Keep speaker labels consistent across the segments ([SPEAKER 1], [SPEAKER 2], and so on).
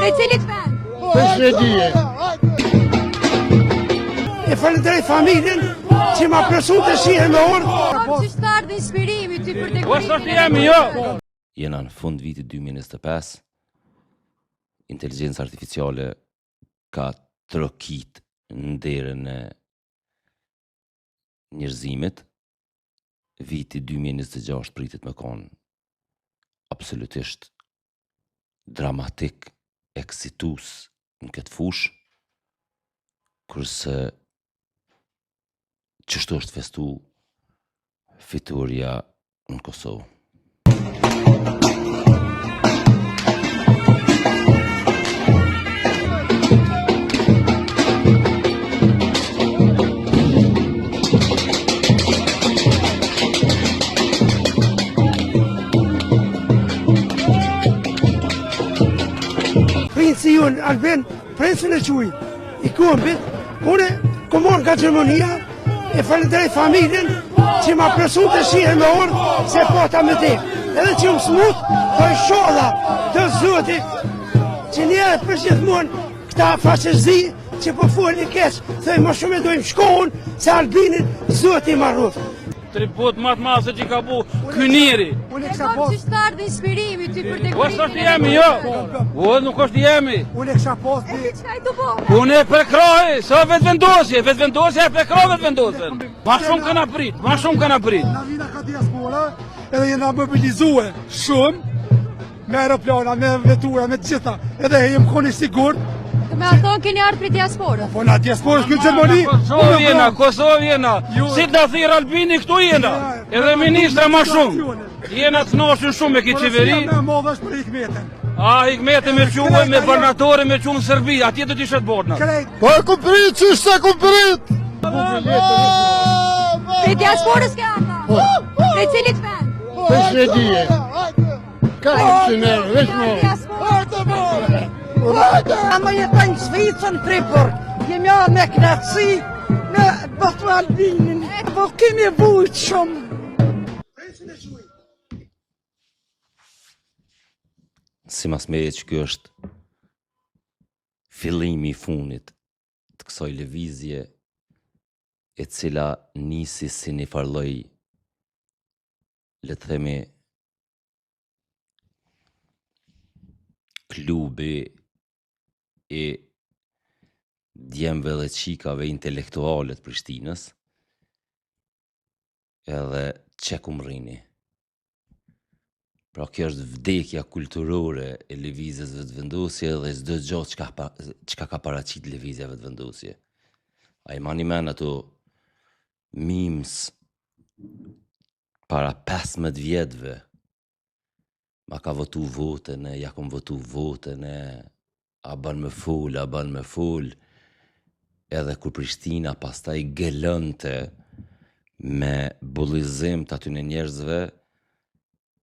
[SPEAKER 1] Prej cilit vend?
[SPEAKER 2] Shvedije.
[SPEAKER 3] E falenderoj familjen që ma presu të shihen me orë.
[SPEAKER 1] Qyshtar dhe inspirimi ty për të
[SPEAKER 4] Jena në fund vitit 2025, inteligencë artificiale ka trokit në derën e njerëzimit. Viti 2026 pritet me konë absolutisht dramatik, eksitus në këtë fush, kurse qështu është festu fituria në Kosovë.
[SPEAKER 3] Princi jonë Albin, princin e quj, i kombit, une komon nga Gjermania, e falenderoj familjen që ma presu të shihen me orë, se pota me te. Edhe që më smut, po i shodha të zotit, që njerët për gjithmonë këta faqëzi që po folin keq, thej më shumë e dojmë shkohën, se Albinin zoti marruf.
[SPEAKER 5] Tribut matë masë që ka bu këniri.
[SPEAKER 1] E kom qyshtar dhe inspirimi ty për të
[SPEAKER 5] Është jemi, jo. Nuk është jemi.
[SPEAKER 3] Unë e kisha pas
[SPEAKER 1] E ti qka i të bo?
[SPEAKER 5] Unë e prekroj, sa vetvendosje e prekroj vetvendosjen. Ma shumë kanë aprit,
[SPEAKER 2] Na vina ka diaspora, edhe jena mobilizue shumë, me aeroplana, me vetura, me të gjitha, edhe jem koni sigurt.
[SPEAKER 1] Me ato keni ardhë për diaspora.
[SPEAKER 2] Po na diaspora s'ky Gjermani.
[SPEAKER 5] Kosovë jena. Si të thirë Albini këtu jena. Edhe ministra ma shumë. Jena të noshin shumë me këtë qeveri.
[SPEAKER 2] Me modhe është për Hikmetin.
[SPEAKER 5] Hikmeti me qumë, me barnatore me qumë Serbi, atje do t'ishet borna.
[SPEAKER 2] Po e ku prit, që shte ku prit?
[SPEAKER 1] Prej diasporës ke ardha? Prej cilit vend?
[SPEAKER 2] Shvedije. Ka që nërë, veç më.
[SPEAKER 6] Ama jeton në Zvicën, Friburg. Jemi a me knatësi në Batu Albinin. Po kemi vujtë shumë.
[SPEAKER 4] Si mas meje që kjo është fillimi i funit të kësaj lëvizje e cila nisi si një farloj, le të themi, klubi e djemve dhe qikave intelektualet Prishtinës, edhe që ku më rrini. Pra kjo është vdekja kulturore e lëvizjes vetëvendosje dhe çdo gjë çka ka paraqit lëvizja vetëvendosje. A i mani men ato memes para 15 vjetëve, ma ka votu votën, ja kom votu votën, a ban me fol, edhe kur Prishtina pastaj gëlonte me bullizim të aty në njerëzve,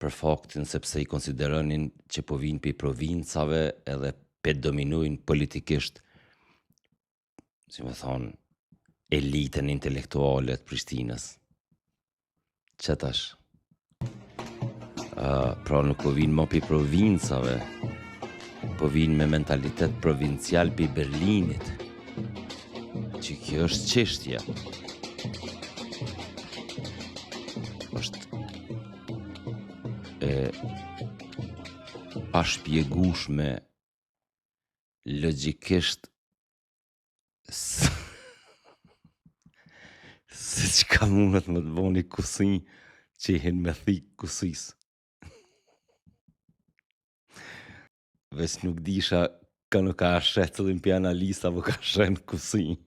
[SPEAKER 4] për faktin sepse i konsideronin që po vinë për provincave edhe për dominujnë politikisht, si me thonë, elitën intelektuale të Prishtinës. Që tash? Pra nuk po vinë më për provincave, po vinë me mentalitet provincial për Berlinit, që kjo është çështja. Është pa shpjegueshme logjikisht se çka mundet me të bëni kusinj që i hin me thik kusis. Veç nuk disha ka nuk ka shet të dhim për analista, apo ka shen kusinj.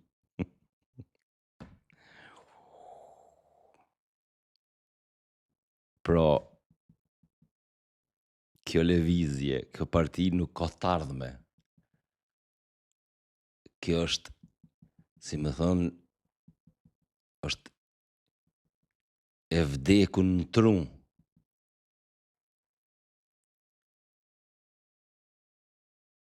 [SPEAKER 4] Pra, kjo lëvizje, kjo parti nuk ka të ardhme. Kjo është, si me thonë, është e vdekun në trum.